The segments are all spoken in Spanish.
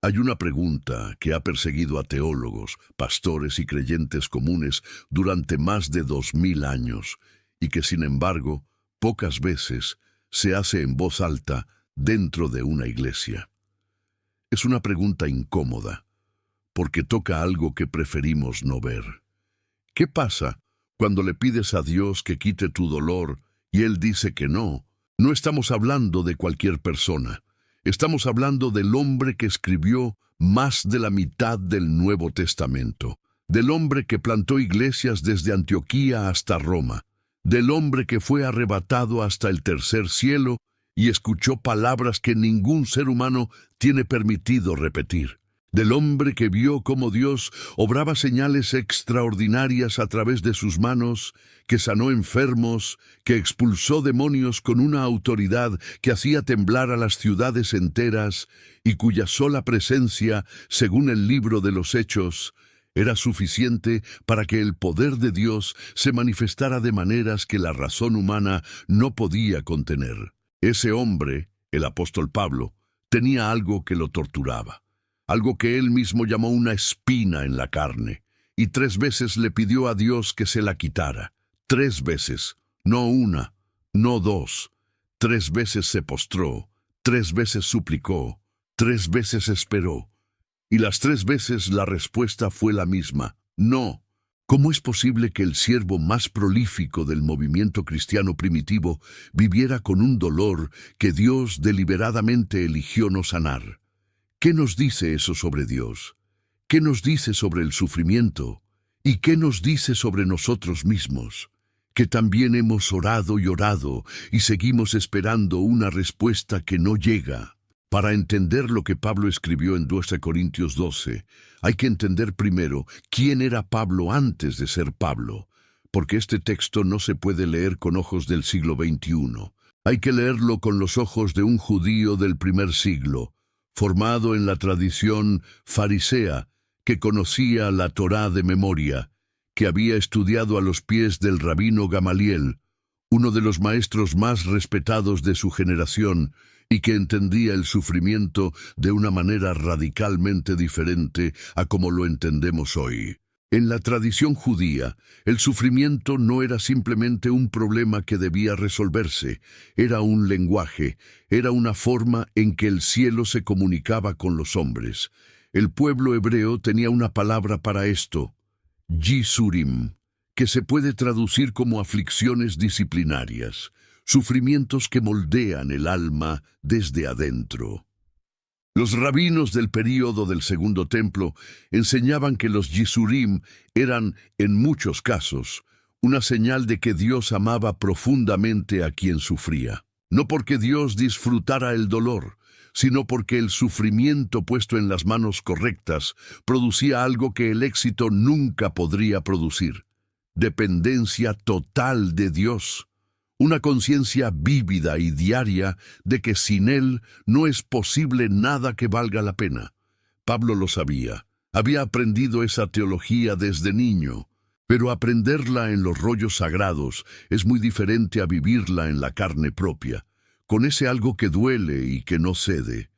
Hay una pregunta que ha perseguido a teólogos, pastores y creyentes comunes durante más de 2000 años y que, sin embargo, pocas veces se hace en voz alta dentro de una iglesia. Es una pregunta incómoda, porque toca algo que preferimos no ver. ¿Qué pasa cuando le pides a Dios que quite tu dolor y Él dice que no? No estamos hablando de cualquier persona. Estamos hablando del hombre que escribió más de la mitad del Nuevo Testamento, del hombre que plantó iglesias desde Antioquía hasta Roma, del hombre que fue arrebatado hasta el tercer cielo y escuchó palabras que ningún ser humano tiene permitido repetir, del hombre que vio cómo Dios obraba señales extraordinarias a través de sus manos, que sanó enfermos, que expulsó demonios con una autoridad que hacía temblar a las ciudades enteras y cuya sola presencia, según el libro de los Hechos, era suficiente para que el poder de Dios se manifestara de maneras que la razón humana no podía contener. Ese hombre, el apóstol Pablo, tenía algo que lo torturaba, algo que él mismo llamó una espina en la carne, y 3 veces le pidió a Dios que se la quitara. 3 veces, no una, no 2. 3 veces se postró, 3 veces suplicó, 3 veces esperó. Y las 3 veces la respuesta fue la misma: no. ¿Cómo es posible que el siervo más prolífico del movimiento cristiano primitivo viviera con un dolor que Dios deliberadamente eligió no sanar? ¿Qué nos dice eso sobre Dios? ¿Qué nos dice sobre el sufrimiento? ¿Y qué nos dice sobre nosotros mismos? Que también hemos orado y orado y seguimos esperando una respuesta que no llega. Para entender lo que Pablo escribió en 2 Corintios 12, hay que entender primero quién era Pablo antes de ser Pablo, porque este texto no se puede leer con ojos del siglo XXI. Hay que leerlo con los ojos de un judío del primer siglo, formado en la tradición farisea, que conocía la Torá de memoria, que había estudiado a los pies del rabino Gamaliel, uno de los maestros más respetados de su generación, y que entendía el sufrimiento de una manera radicalmente diferente a como lo entendemos hoy. En la tradición judía, el sufrimiento no era simplemente un problema que debía resolverse, era un lenguaje, era una forma en que el cielo se comunicaba con los hombres. El pueblo hebreo tenía una palabra para esto: yisurim, que se puede traducir como aflicciones disciplinarias, sufrimientos que moldean el alma desde adentro. Los rabinos del período del Segundo Templo enseñaban que los yisurim eran, en muchos casos, una señal de que Dios amaba profundamente a quien sufría. No porque Dios disfrutara el dolor, sino porque el sufrimiento puesto en las manos correctas producía algo que el éxito nunca podría producir: dependencia total de Dios. Una conciencia vívida y diaria de que sin Él no es posible nada que valga la pena. Pablo lo sabía, había aprendido esa teología desde niño, pero aprenderla en los rollos sagrados es muy diferente a vivirla en la carne propia, con ese algo que duele y que no cede.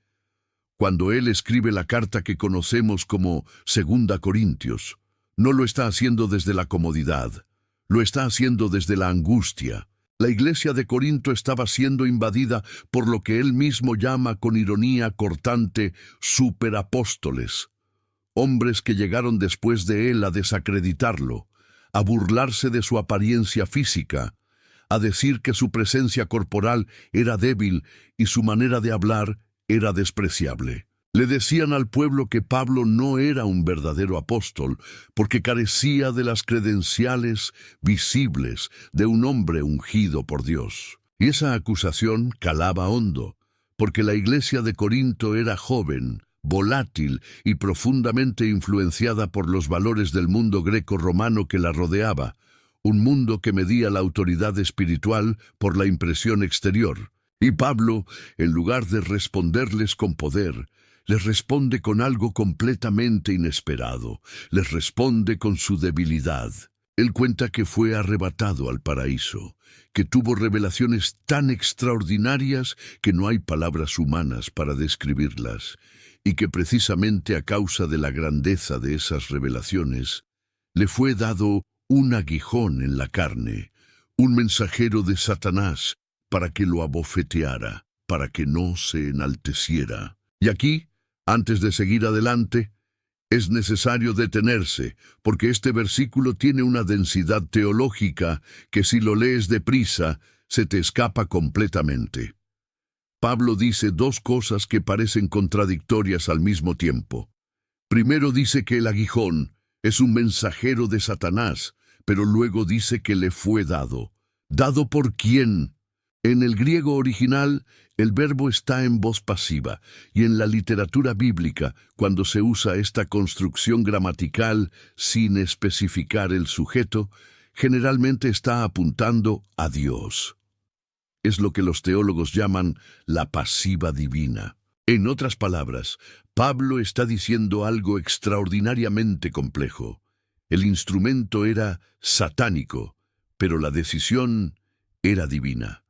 Cuando él escribe la carta que conocemos como 2 Corintios, no lo está haciendo desde la comodidad, lo está haciendo desde la angustia. La iglesia de Corinto estaba siendo invadida por lo que él mismo llama con ironía cortante superapóstoles, hombres que llegaron después de él a desacreditarlo, a burlarse de su apariencia física, a decir que su presencia corporal era débil y su manera de hablar era despreciable. Le decían al pueblo que Pablo no era un verdadero apóstol porque carecía de las credenciales visibles de un hombre ungido por Dios. Y esa acusación calaba hondo, porque la iglesia de Corinto era joven, volátil y profundamente influenciada por los valores del mundo greco-romano que la rodeaba, un mundo que medía la autoridad espiritual por la impresión exterior. Y Pablo, en lugar de responderles con poder, les responde con algo completamente inesperado. Les responde con su debilidad. Él cuenta que fue arrebatado al paraíso, que tuvo revelaciones tan extraordinarias que no hay palabras humanas para describirlas, y que precisamente a causa de la grandeza de esas revelaciones, le fue dado un aguijón en la carne, un mensajero de Satanás, para que lo abofeteara, para que no se enalteciera. Y aquí, antes de seguir adelante, es necesario detenerse, porque este versículo tiene una densidad teológica que si lo lees deprisa, se te escapa completamente. Pablo dice dos cosas que parecen contradictorias al mismo tiempo. Primero dice que el aguijón es un mensajero de Satanás, pero luego dice que le fue dado. ¿Dado por quién? En el griego original, el verbo está en voz pasiva, y en la literatura bíblica, cuando se usa esta construcción gramatical sin especificar el sujeto, generalmente está apuntando a Dios. Es lo que los teólogos llaman la pasiva divina. En otras palabras, Pablo está diciendo algo extraordinariamente complejo. El instrumento era satánico, pero la decisión era divina.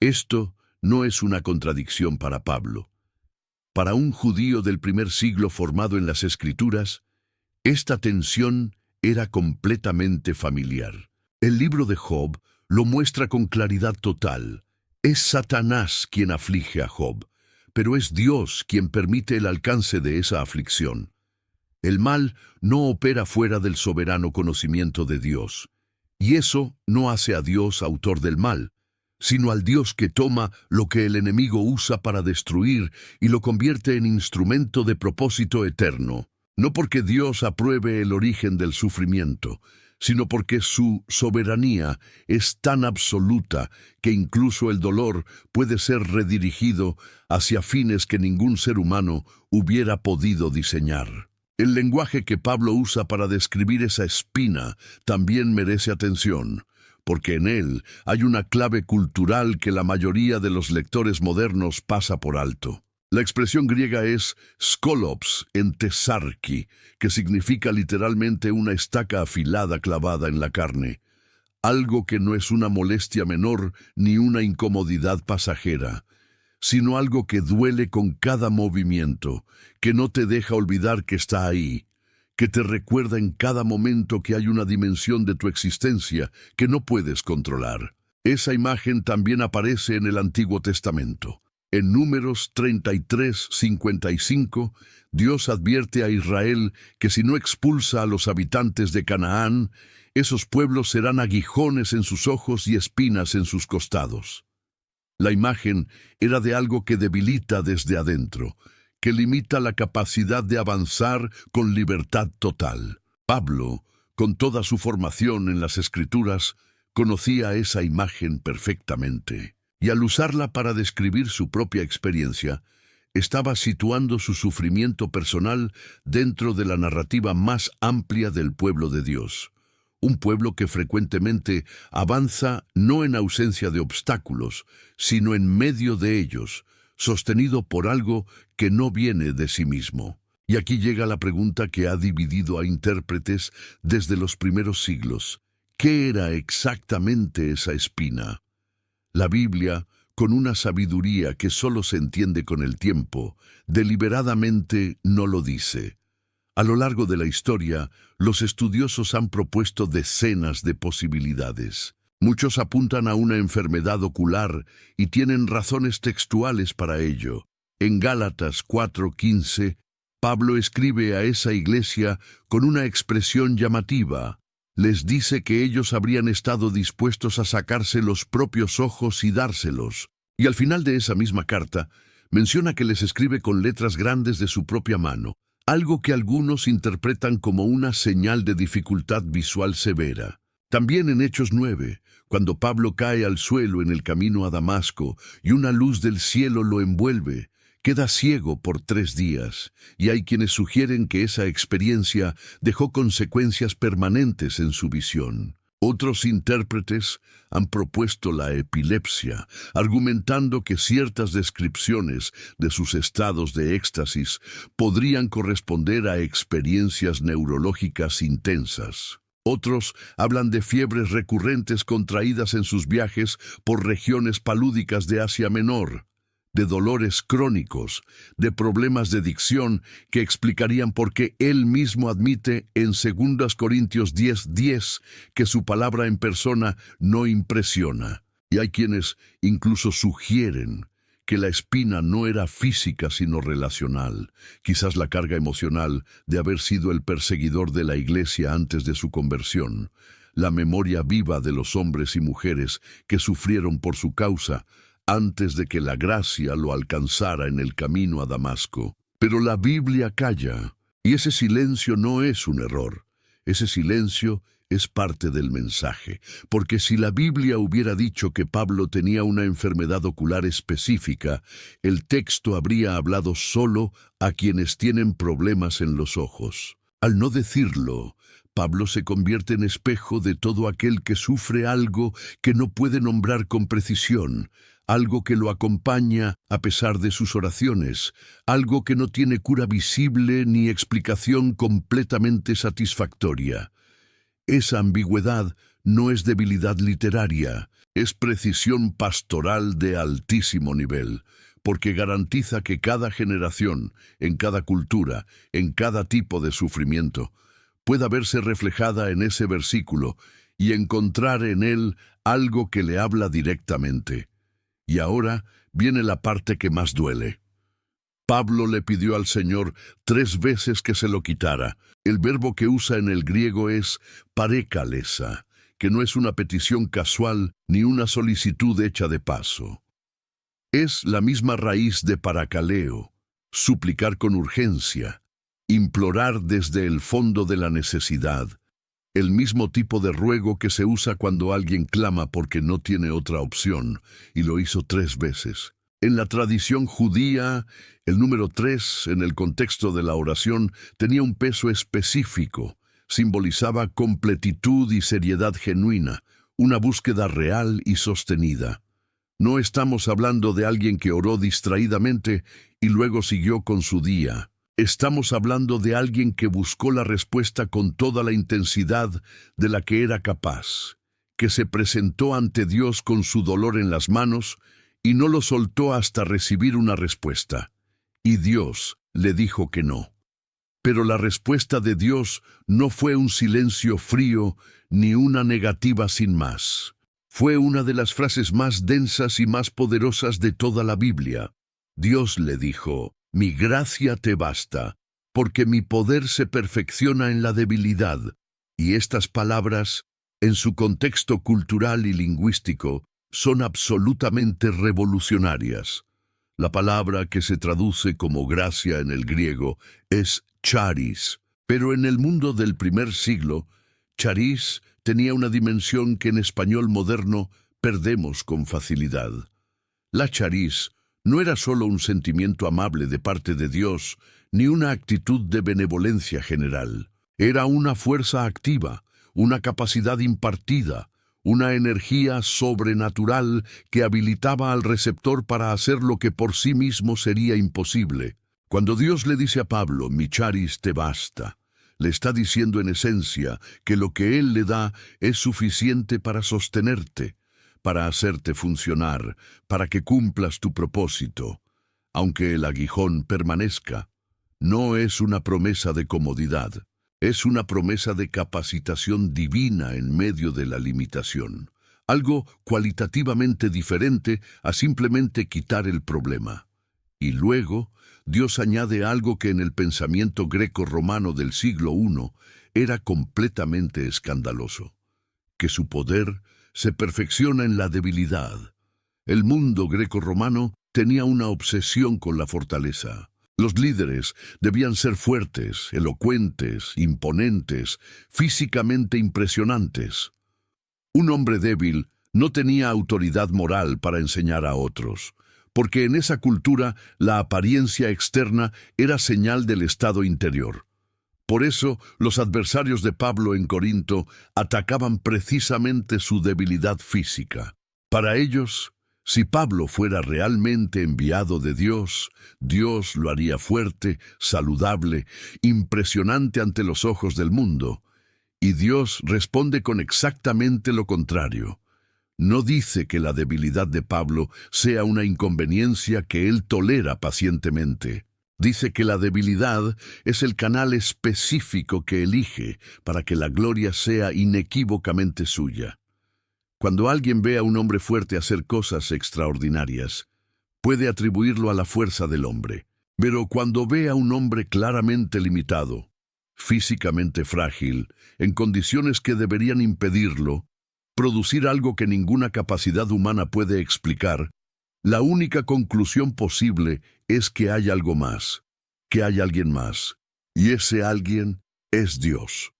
Esto no es una contradicción para Pablo. Para un judío del primer siglo formado en las Escrituras, esta tensión era completamente familiar. El libro de Job lo muestra con claridad total. Es Satanás quien aflige a Job, pero es Dios quien permite el alcance de esa aflicción. El mal no opera fuera del soberano conocimiento de Dios, y eso no hace a Dios autor del mal, sino al Dios que toma lo que el enemigo usa para destruir y lo convierte en instrumento de propósito eterno. No porque Dios apruebe el origen del sufrimiento, sino porque su soberanía es tan absoluta que incluso el dolor puede ser redirigido hacia fines que ningún ser humano hubiera podido diseñar. El lenguaje que Pablo usa para describir esa espina también merece atención, porque en él hay una clave cultural que la mayoría de los lectores modernos pasa por alto. La expresión griega es skolops en tesarki, que significa literalmente una estaca afilada clavada en la carne, algo que no es una molestia menor ni una incomodidad pasajera, sino algo que duele con cada movimiento, que no te deja olvidar que está ahí, que te recuerda en cada momento que hay una dimensión de tu existencia que no puedes controlar. Esa imagen también aparece en el Antiguo Testamento. En Números 33:55, Dios advierte a Israel que si no expulsa a los habitantes de Canaán, esos pueblos serán aguijones en sus ojos y espinas en sus costados. La imagen era de algo que debilita desde adentro, que limita la capacidad de avanzar con libertad total. Pablo, con toda su formación en las Escrituras, conocía esa imagen perfectamente. Y al usarla para describir su propia experiencia, estaba situando su sufrimiento personal dentro de la narrativa más amplia del pueblo de Dios. Un pueblo que frecuentemente avanza no en ausencia de obstáculos, sino en medio de ellos, sostenido por algo que no viene de sí mismo. Y aquí llega la pregunta que ha dividido a intérpretes desde los primeros siglos. ¿Qué era exactamente esa espina? La Biblia, con una sabiduría que solo se entiende con el tiempo, deliberadamente no lo dice. A lo largo de la historia, los estudiosos han propuesto decenas de posibilidades. Muchos apuntan a una enfermedad ocular y tienen razones textuales para ello. En Gálatas 4:15, Pablo escribe a esa iglesia con una expresión llamativa. Les dice que ellos habrían estado dispuestos a sacarse los propios ojos y dárselos. Y al final de esa misma carta, menciona que les escribe con letras grandes de su propia mano, algo que algunos interpretan como una señal de dificultad visual severa. También en Hechos 9, cuando Pablo cae al suelo en el camino a Damasco y una luz del cielo lo envuelve, queda ciego por 3 días, y hay quienes sugieren que esa experiencia dejó consecuencias permanentes en su visión. Otros intérpretes han propuesto la epilepsia, argumentando que ciertas descripciones de sus estados de éxtasis podrían corresponder a experiencias neurológicas intensas. Otros hablan de fiebres recurrentes contraídas en sus viajes por regiones palúdicas de Asia Menor. de dolores crónicos, de problemas de dicción que explicarían por qué él mismo admite en 2 Corintios 10:10 que su palabra en persona no impresiona. Y hay quienes incluso sugieren que la espina no era física sino relacional, quizás la carga emocional de haber sido el perseguidor de la iglesia antes de su conversión, la memoria viva de los hombres y mujeres que sufrieron por su causa antes de que la gracia lo alcanzara en el camino a Damasco. Pero la Biblia calla, y ese silencio no es un error. Ese silencio es parte del mensaje, porque si la Biblia hubiera dicho que Pablo tenía una enfermedad ocular específica, el texto habría hablado solo a quienes tienen problemas en los ojos. Al no decirlo, Pablo se convierte en espejo de todo aquel que sufre algo que no puede nombrar con precisión, algo que lo acompaña a pesar de sus oraciones, algo que no tiene cura visible ni explicación completamente satisfactoria. Esa ambigüedad no es debilidad literaria, es precisión pastoral de altísimo nivel, porque garantiza que cada generación, en cada cultura, en cada tipo de sufrimiento, pueda verse reflejada en ese versículo y encontrar en él algo que le habla directamente. Y ahora viene la parte que más duele. Pablo le pidió al Señor 3 veces que se lo quitara. El verbo que usa en el griego es parekalesa, que no es una petición casual ni una solicitud hecha de paso. Es la misma raíz de parakaleo, suplicar con urgencia, implorar desde el fondo de la necesidad, el mismo tipo de ruego que se usa cuando alguien clama porque no tiene otra opción, y lo hizo 3 veces. En la tradición judía, el número 3, en el contexto de la oración, tenía un peso específico, simbolizaba completitud y seriedad genuina, una búsqueda real y sostenida. No estamos hablando de alguien que oró distraídamente y luego siguió con su día. Estamos hablando de alguien que buscó la respuesta con toda la intensidad de la que era capaz, que se presentó ante Dios con su dolor en las manos y no lo soltó hasta recibir una respuesta. Y Dios le dijo que no. Pero la respuesta de Dios no fue un silencio frío ni una negativa sin más. Fue una de las frases más densas y más poderosas de toda la Biblia. Dios le dijo: «Mi gracia te basta, porque mi poder se perfecciona en la debilidad». Y estas palabras, en su contexto cultural y lingüístico, son absolutamente revolucionarias. La palabra que se traduce como gracia en el griego es charis, pero en el mundo del primer siglo, charis tenía una dimensión que en español moderno perdemos con facilidad. La charis no era solo un sentimiento amable de parte de Dios, ni una actitud de benevolencia general. Era una fuerza activa, una capacidad impartida, una energía sobrenatural que habilitaba al receptor para hacer lo que por sí mismo sería imposible. Cuando Dios le dice a Pablo: «Mi charis te basta», le está diciendo en esencia que lo que Él le da es suficiente para sostenerte, para hacerte funcionar, para que cumplas tu propósito, aunque el aguijón permanezca. No es una promesa de comodidad, es una promesa de capacitación divina en medio de la limitación, algo cualitativamente diferente a simplemente quitar el problema. Y luego, Dios añade algo que en el pensamiento greco-romano del siglo I era completamente escandaloso: que su poder se perfecciona en la debilidad. El mundo greco-romano tenía una obsesión con la fortaleza. Los líderes debían ser fuertes, elocuentes, imponentes, físicamente impresionantes. Un hombre débil no tenía autoridad moral para enseñar a otros, porque en esa cultura la apariencia externa era señal del estado interior. Por eso, los adversarios de Pablo en Corinto atacaban precisamente su debilidad física. Para ellos, si Pablo fuera realmente enviado de Dios, Dios lo haría fuerte, saludable, impresionante ante los ojos del mundo. Y Dios responde con exactamente lo contrario. No dice que la debilidad de Pablo sea una inconveniencia que él tolera pacientemente. Dice que la debilidad es el canal específico que elige para que la gloria sea inequívocamente suya. Cuando alguien ve a un hombre fuerte hacer cosas extraordinarias, puede atribuirlo a la fuerza del hombre. Pero cuando ve a un hombre claramente limitado, físicamente frágil, en condiciones que deberían impedirlo, producir algo que ninguna capacidad humana puede explicar, la única conclusión posible es que hay algo más, que hay alguien más, y ese alguien es Dios.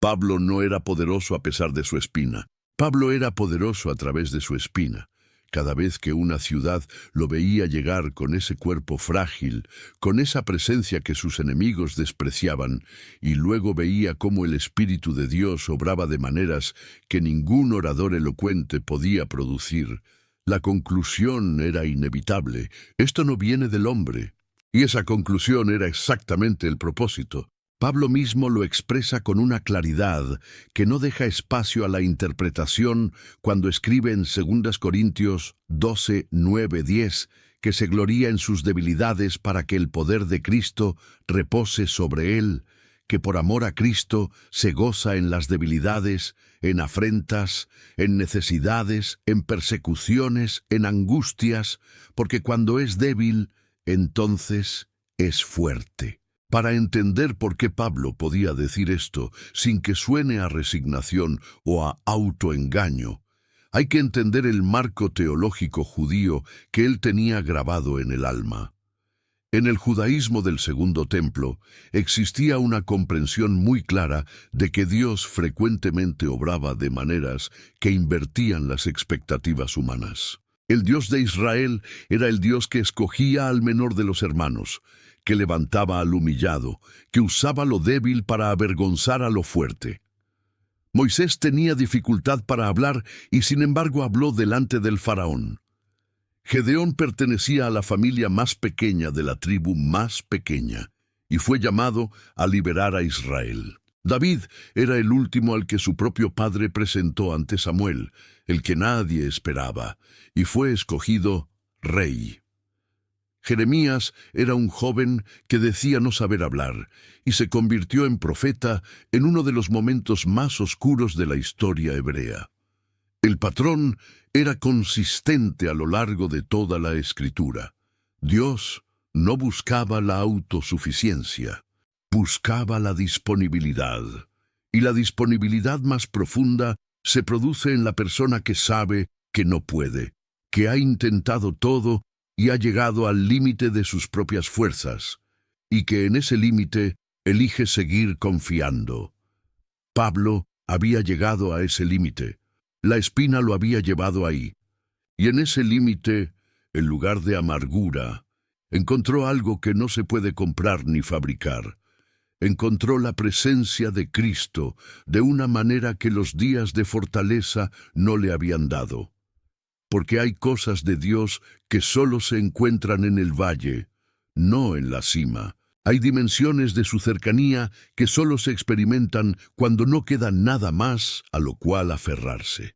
Pablo no era poderoso a pesar de su espina. Pablo era poderoso a través de su espina. Cada vez que una ciudad lo veía llegar con ese cuerpo frágil, con esa presencia que sus enemigos despreciaban, y luego veía cómo el Espíritu de Dios obraba de maneras que ningún orador elocuente podía producir, la conclusión era inevitable. Esto no viene del hombre. Y esa conclusión era exactamente el propósito. Pablo mismo lo expresa con una claridad que no deja espacio a la interpretación cuando escribe en 2 Corintios 12, 9, 10, que se gloría en sus debilidades para que el poder de Cristo repose sobre él, que por amor a Cristo se goza en las debilidades, en afrentas, en necesidades, en persecuciones, en angustias, porque cuando es débil, entonces es fuerte. Para entender por qué Pablo podía decir esto sin que suene a resignación o a autoengaño, hay que entender el marco teológico judío que él tenía grabado en el alma. En el judaísmo del Segundo Templo existía una comprensión muy clara de que Dios frecuentemente obraba de maneras que invertían las expectativas humanas. El Dios de Israel era el Dios que escogía al menor de los hermanos, que levantaba al humillado, que usaba lo débil para avergonzar a lo fuerte. Moisés tenía dificultad para hablar y sin embargo habló delante del faraón. Gedeón pertenecía a la familia más pequeña de la tribu más pequeña y fue llamado a liberar a Israel. David era el último al que su propio padre presentó ante Samuel, el que nadie esperaba, y fue escogido rey. Jeremías era un joven que decía no saber hablar y se convirtió en profeta en uno de los momentos más oscuros de la historia hebrea. El patrón era consistente a lo largo de toda la Escritura. Dios no buscaba la autosuficiencia, buscaba la disponibilidad. Y la disponibilidad más profunda se produce en la persona que sabe que no puede, que ha intentado todo y ha llegado al límite de sus propias fuerzas, y que en ese límite elige seguir confiando. Pablo había llegado a ese límite. La espina lo había llevado ahí. Y en ese límite, en lugar de amargura, encontró algo que no se puede comprar ni fabricar. Encontró la presencia de Cristo de una manera que los días de fortaleza no le habían dado. Porque hay cosas de Dios que solo se encuentran en el valle, no en la cima. Hay dimensiones de su cercanía que solo se experimentan cuando no queda nada más a lo cual aferrarse.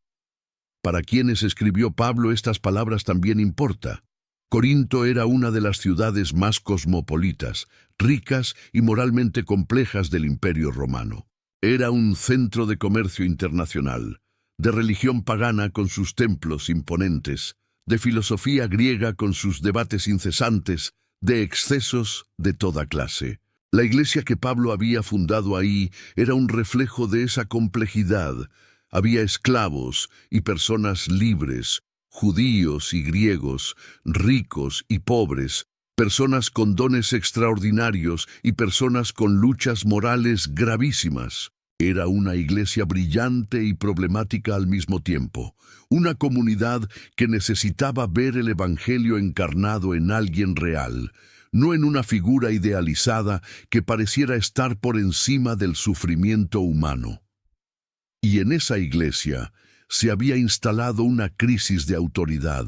Para quienes escribió Pablo estas palabras también importa. Corinto era una de las ciudades más cosmopolitas, ricas y moralmente complejas del Imperio Romano. Era un centro de comercio internacional, de religión pagana con sus templos imponentes, de filosofía griega con sus debates incesantes, de excesos de toda clase. La iglesia que Pablo había fundado ahí era un reflejo de esa complejidad. Había esclavos y personas libres, judíos y griegos, ricos y pobres, personas con dones extraordinarios y personas con luchas morales gravísimas. Era una iglesia brillante y problemática al mismo tiempo, una comunidad que necesitaba ver el Evangelio encarnado en alguien real, no en una figura idealizada que pareciera estar por encima del sufrimiento humano. Y en esa iglesia se había instalado una crisis de autoridad.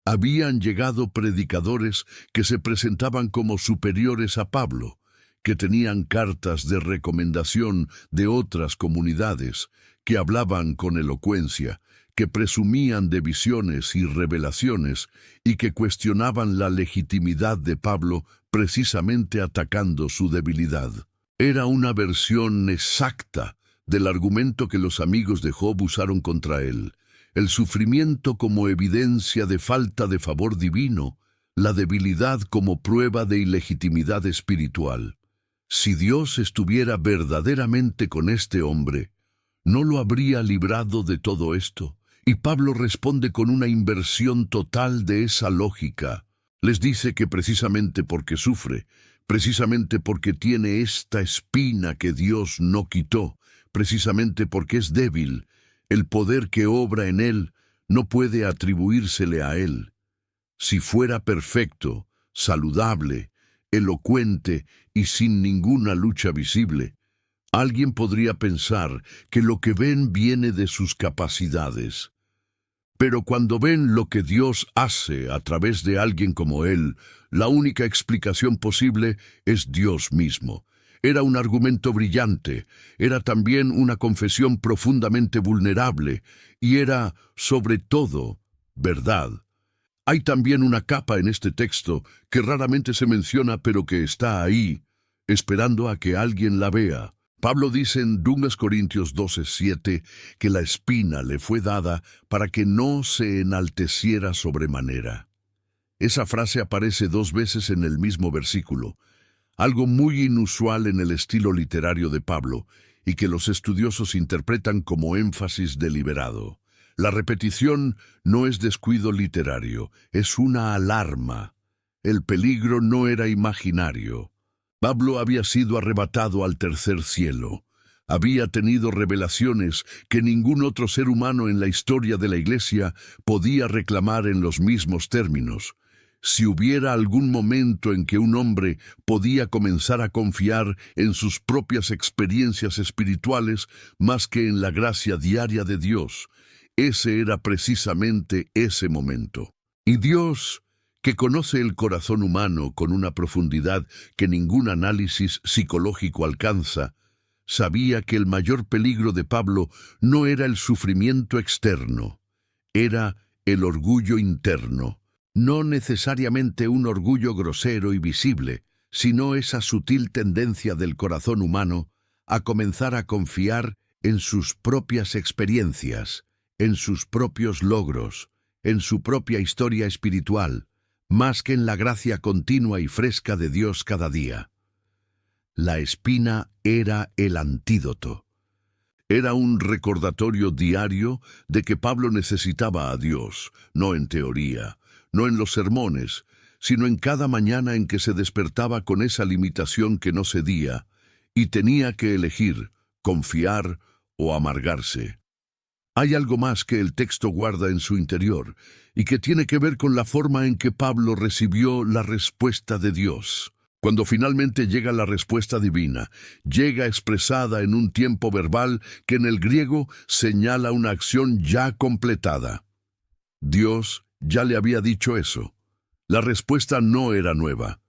Habían llegado predicadores que se presentaban como superiores a Pablo, que tenían cartas de recomendación de otras comunidades, que hablaban con elocuencia, que presumían de visiones y revelaciones y que cuestionaban la legitimidad de Pablo precisamente atacando su debilidad. Era una versión exacta del argumento que los amigos de Job usaron contra él: el sufrimiento como evidencia de falta de favor divino, la debilidad como prueba de ilegitimidad espiritual. Si Dios estuviera verdaderamente con este hombre, ¿no lo habría librado de todo esto? Y Pablo responde con una inversión total de esa lógica. Les dice que precisamente porque sufre, precisamente porque tiene esta espina que Dios no quitó, precisamente porque es débil, el poder que obra en él no puede atribuírsele a él. Si fuera perfecto, saludable, elocuente y sin ninguna lucha visible, alguien podría pensar que lo que ven viene de sus capacidades. Pero cuando ven lo que Dios hace a través de alguien como él, la única explicación posible es Dios mismo. Era un argumento brillante, era también una confesión profundamente vulnerable, y era, sobre todo, verdad. Hay también una capa en este texto que raramente se menciona, pero que está ahí, esperando a que alguien la vea. Pablo dice en 2 Corintios 12:7 que la espina le fue dada para que no se enalteciera sobremanera. Esa frase aparece 2 veces en el mismo versículo, algo muy inusual en el estilo literario de Pablo y que los estudiosos interpretan como énfasis deliberado. La repetición no es descuido literario, es una alarma. El peligro no era imaginario. Pablo había sido arrebatado al tercer cielo. Había tenido revelaciones que ningún otro ser humano en la historia de la Iglesia podía reclamar en los mismos términos. Si hubiera algún momento en que un hombre podía comenzar a confiar en sus propias experiencias espirituales más que en la gracia diaria de Dios, ese era precisamente ese momento. Y Dios, que conoce el corazón humano con una profundidad que ningún análisis psicológico alcanza, sabía que el mayor peligro de Pablo no era el sufrimiento externo, era el orgullo interno. No necesariamente un orgullo grosero y visible, sino esa sutil tendencia del corazón humano a comenzar a confiar en sus propias experiencias, en sus propios logros, en su propia historia espiritual, más que en la gracia continua y fresca de Dios cada día. La espina era el antídoto. Era un recordatorio diario de que Pablo necesitaba a Dios, no en teoría, no en los sermones, sino en cada mañana en que se despertaba con esa limitación que no cedía, y tenía que elegir, confiar o amargarse. Hay algo más que el texto guarda en su interior, y que tiene que ver con la forma en que Pablo recibió la respuesta de Dios. Cuando finalmente llega la respuesta divina, llega expresada en un tiempo verbal que en el griego señala una acción ya completada. Dios ya le había dicho eso. La respuesta no era nueva.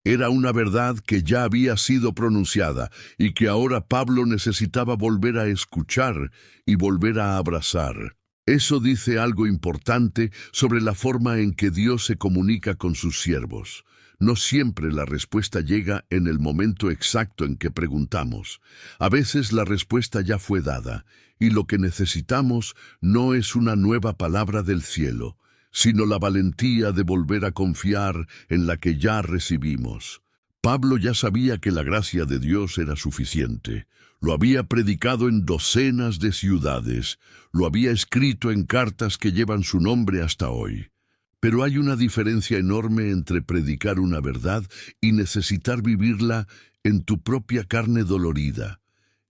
Era una verdad que ya había sido pronunciada y que ahora Pablo necesitaba volver a escuchar y volver a abrazar. Eso dice algo importante sobre la forma en que Dios se comunica con sus siervos. No siempre la respuesta llega en el momento exacto en que preguntamos. A veces la respuesta ya fue dada, y lo que necesitamos no es una nueva palabra del cielo, sino la valentía de volver a confiar en la que ya recibimos. Pablo ya sabía que la gracia de Dios era suficiente. Lo había predicado en docenas de ciudades, lo había escrito en cartas que llevan su nombre hasta hoy. Pero hay una diferencia enorme entre predicar una verdad y necesitar vivirla en tu propia carne dolorida,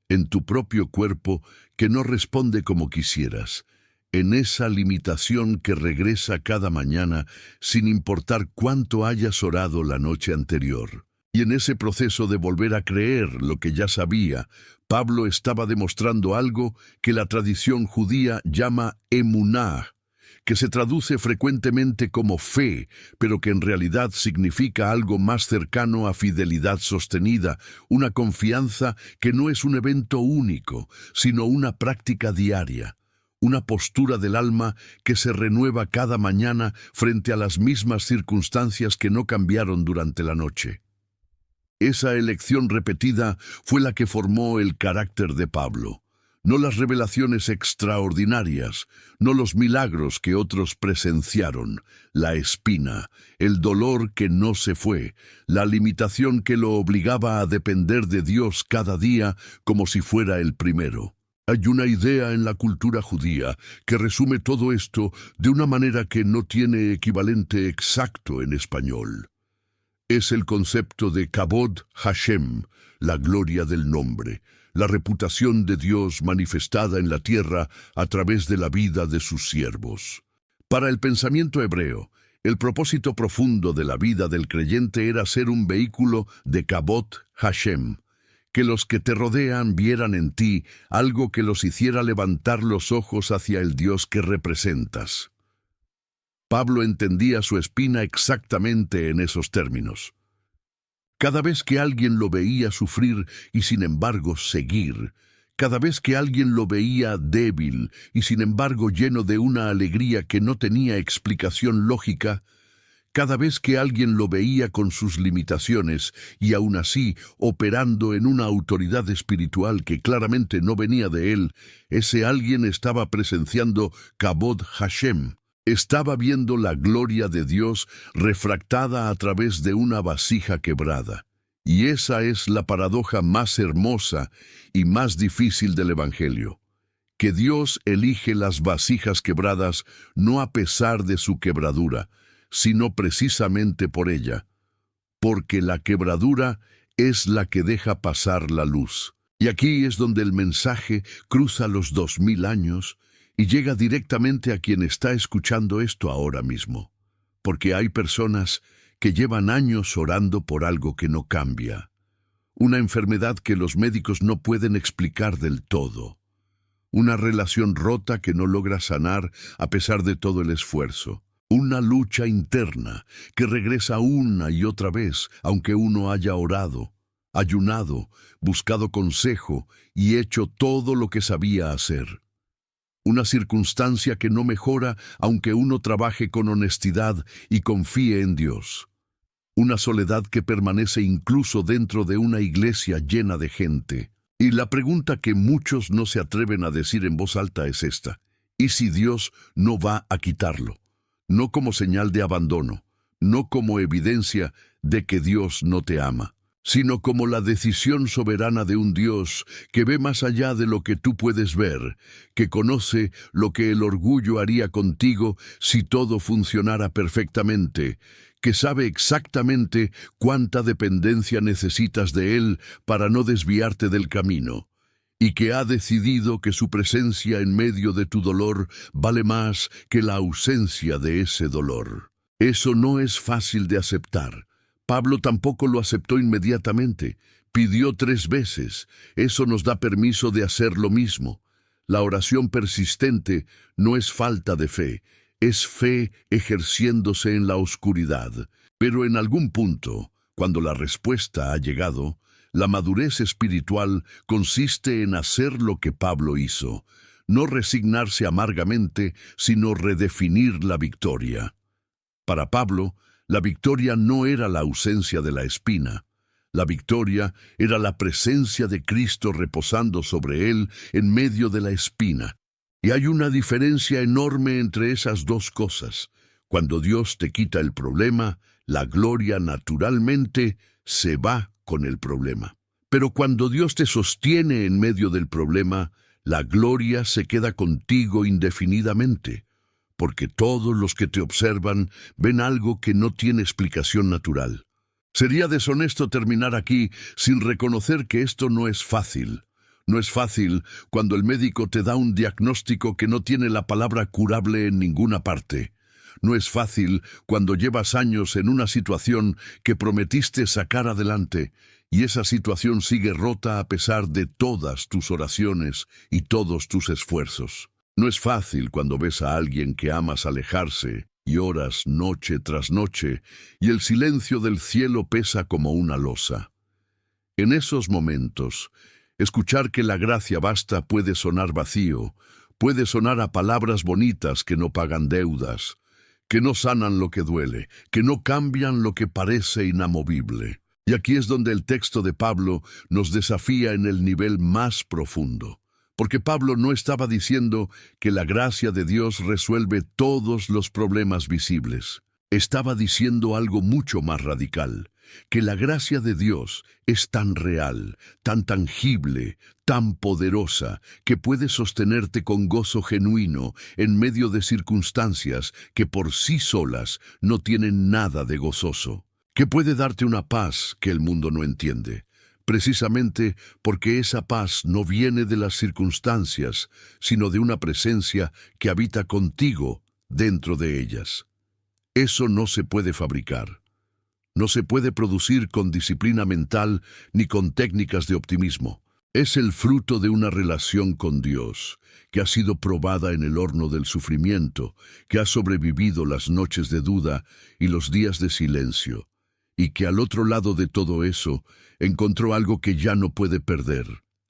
en tu propio cuerpo que no responde como quisieras, en esa limitación que regresa cada mañana sin importar cuánto hayas orado la noche anterior. Y en ese proceso de volver a creer lo que ya sabía, Pablo estaba demostrando algo que la tradición judía llama emuná, que se traduce frecuentemente como fe, pero que en realidad significa algo más cercano a fidelidad sostenida, una confianza que no es un evento único, sino una práctica diaria, una postura del alma que se renueva cada mañana frente a las mismas circunstancias que no cambiaron durante la noche. Esa elección repetida fue la que formó el carácter de Pablo. No las revelaciones extraordinarias, no los milagros que otros presenciaron, la espina, el dolor que no se fue, la limitación que lo obligaba a depender de Dios cada día como si fuera el primero. Hay una idea en la cultura judía que resume todo esto de una manera que no tiene equivalente exacto en español. Es el concepto de Kabod Hashem, la gloria del nombre, la reputación de Dios manifestada en la tierra a través de la vida de sus siervos. Para el pensamiento hebreo, el propósito profundo de la vida del creyente era ser un vehículo de Kabod Hashem, que los que te rodean vieran en ti algo que los hiciera levantar los ojos hacia el Dios que representas. Pablo entendía su espina exactamente en esos términos. Cada vez que alguien lo veía sufrir y sin embargo seguir, cada vez que alguien lo veía débil y sin embargo lleno de una alegría que no tenía explicación lógica, cada vez que alguien lo veía con sus limitaciones y aún así operando en una autoridad espiritual que claramente no venía de él, ese alguien estaba presenciando Kabod Hashem. Estaba viendo la gloria de Dios refractada a través de una vasija quebrada. Y esa es la paradoja más hermosa y más difícil del Evangelio, que Dios elige las vasijas quebradas no a pesar de su quebradura, sino precisamente por ella, porque la quebradura es la que deja pasar la luz. Y aquí es donde el mensaje cruza los 2000 años y llega directamente a quien está escuchando esto ahora mismo, porque hay personas que llevan años orando por algo que no cambia, una enfermedad que los médicos no pueden explicar del todo, una relación rota que no logra sanar a pesar de todo el esfuerzo, una lucha interna que regresa una y otra vez, aunque uno haya orado, ayunado, buscado consejo y hecho todo lo que sabía hacer. Una circunstancia que no mejora aunque uno trabaje con honestidad y confíe en Dios. Una soledad que permanece incluso dentro de una iglesia llena de gente. Y la pregunta que muchos no se atreven a decir en voz alta es esta: ¿y si Dios no va a quitarlo? No como señal de abandono, no como evidencia de que Dios no te ama, sino como la decisión soberana de un Dios que ve más allá de lo que tú puedes ver, que conoce lo que el orgullo haría contigo si todo funcionara perfectamente, que sabe exactamente cuánta dependencia necesitas de Él para no desviarte del camino, y que ha decidido que su presencia en medio de tu dolor vale más que la ausencia de ese dolor. Eso no es fácil de aceptar. Pablo tampoco lo aceptó inmediatamente. Pidió 3 veces. Eso nos da permiso de hacer lo mismo. La oración persistente no es falta de fe, es fe ejerciéndose en la oscuridad. Pero en algún punto, cuando la respuesta ha llegado, la madurez espiritual consiste en hacer lo que Pablo hizo, no resignarse amargamente, sino redefinir la victoria. Para Pablo, la victoria no era la ausencia de la espina. La victoria era la presencia de Cristo reposando sobre él en medio de la espina. Y hay una diferencia enorme entre esas dos cosas. Cuando Dios te quita el problema, la gloria naturalmente se va con el problema. Pero cuando Dios te sostiene en medio del problema, la gloria se queda contigo indefinidamente, porque todos los que te observan ven algo que no tiene explicación natural. Sería deshonesto terminar aquí sin reconocer que esto no es fácil. No es fácil cuando el médico te da un diagnóstico que no tiene la palabra curable en ninguna parte. No es fácil cuando llevas años en una situación que prometiste sacar adelante y esa situación sigue rota a pesar de todas tus oraciones y todos tus esfuerzos. No es fácil cuando ves a alguien que amas alejarse y oras noche tras noche y el silencio del cielo pesa como una losa. En esos momentos, escuchar que la gracia basta puede sonar vacío, puede sonar a palabras bonitas que no pagan deudas, que no sanan lo que duele, que no cambian lo que parece inamovible. Y aquí es donde el texto de Pablo nos desafía en el nivel más profundo. Porque Pablo no estaba diciendo que la gracia de Dios resuelve todos los problemas visibles. Estaba diciendo algo mucho más radical, que la gracia de Dios es tan real, tan tangible, tan poderosa, que puede sostenerte con gozo genuino en medio de circunstancias que por sí solas no tienen nada de gozoso, que puede darte una paz que el mundo no entiende, precisamente porque esa paz no viene de las circunstancias, sino de una presencia que habita contigo dentro de ellas. Eso no se puede fabricar. No se puede producir con disciplina mental ni con técnicas de optimismo. Es el fruto de una relación con Dios, que ha sido probada en el horno del sufrimiento, que ha sobrevivido las noches de duda y los días de silencio, y que al otro lado de todo eso encontró algo que ya no puede perder,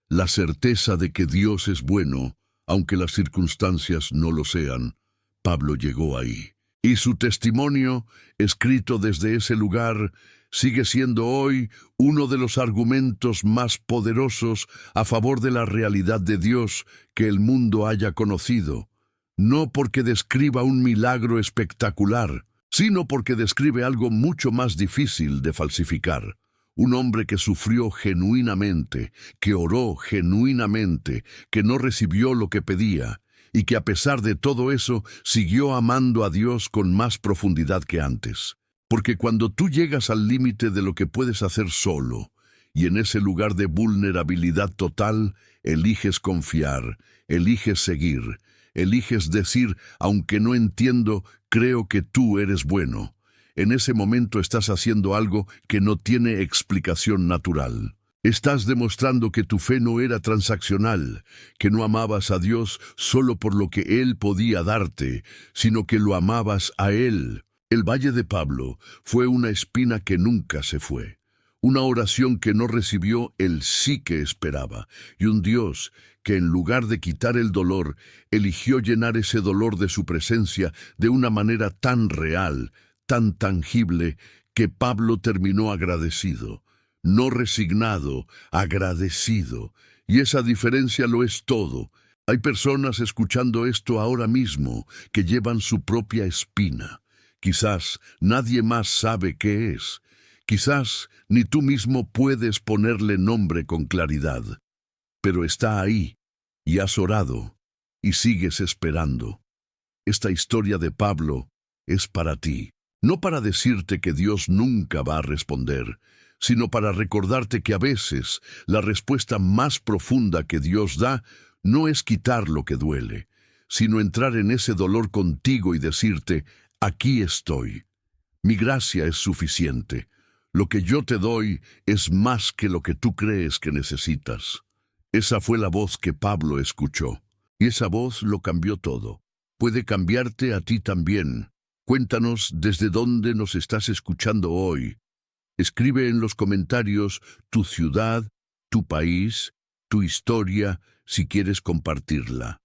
la certeza de que Dios es bueno, aunque las circunstancias no lo sean. Pablo llegó ahí. Y su testimonio, escrito desde ese lugar, sigue siendo hoy uno de los argumentos más poderosos a favor de la realidad de Dios que el mundo haya conocido. No porque describa un milagro espectacular, sino porque describe algo mucho más difícil de falsificar. Un hombre que sufrió genuinamente, que oró genuinamente, que no recibió lo que pedía, y que a pesar de todo eso siguió amando a Dios con más profundidad que antes. Porque cuando tú llegas al límite de lo que puedes hacer solo, y en ese lugar de vulnerabilidad total, eliges confiar, eliges seguir, eliges decir, aunque no entiendo, creo que tú eres bueno. En ese momento estás haciendo algo que no tiene explicación natural. Estás demostrando que tu fe no era transaccional, que no amabas a Dios solo por lo que Él podía darte, sino que lo amabas a Él. El Valle de Pablo fue una espina que nunca se fue, una oración que no recibió el sí que esperaba, y un Dios que en lugar de quitar el dolor, eligió llenar ese dolor de su presencia de una manera tan real, tan tangible, que Pablo terminó agradecido. No resignado, agradecido. Y esa diferencia lo es todo. Hay personas escuchando esto ahora mismo que llevan su propia espina. Quizás nadie más sabe qué es. Quizás ni tú mismo puedes ponerle nombre con claridad. Pero está ahí, y has orado, y sigues esperando. Esta historia de Pablo es para ti. No para decirte que Dios nunca va a responder, sino para recordarte que a veces la respuesta más profunda que Dios da no es quitar lo que duele, sino entrar en ese dolor contigo y decirte, aquí estoy. Mi gracia es suficiente. Lo que yo te doy es más que lo que tú crees que necesitas. Esa fue la voz que Pablo escuchó, y esa voz lo cambió todo. Puede cambiarte a ti también. Cuéntanos desde dónde nos estás escuchando hoy. Escribe en los comentarios tu ciudad, tu país, tu historia, si quieres compartirla.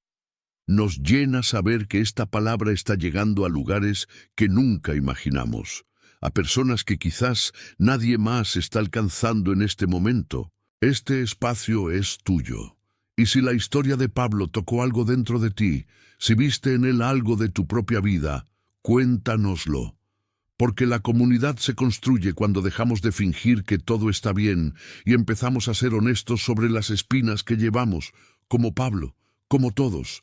Nos llena saber que esta palabra está llegando a lugares que nunca imaginamos, a personas que quizás nadie más está alcanzando en este momento. Este espacio es tuyo. Y si la historia de Pablo tocó algo dentro de ti, si viste en él algo de tu propia vida, cuéntanoslo. Porque la comunidad se construye cuando dejamos de fingir que todo está bien y empezamos a ser honestos sobre las espinas que llevamos, como Pablo, como todos.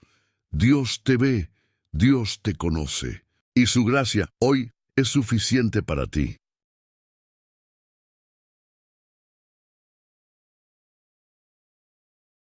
Dios te ve, Dios te conoce, y su gracia hoy es suficiente para ti.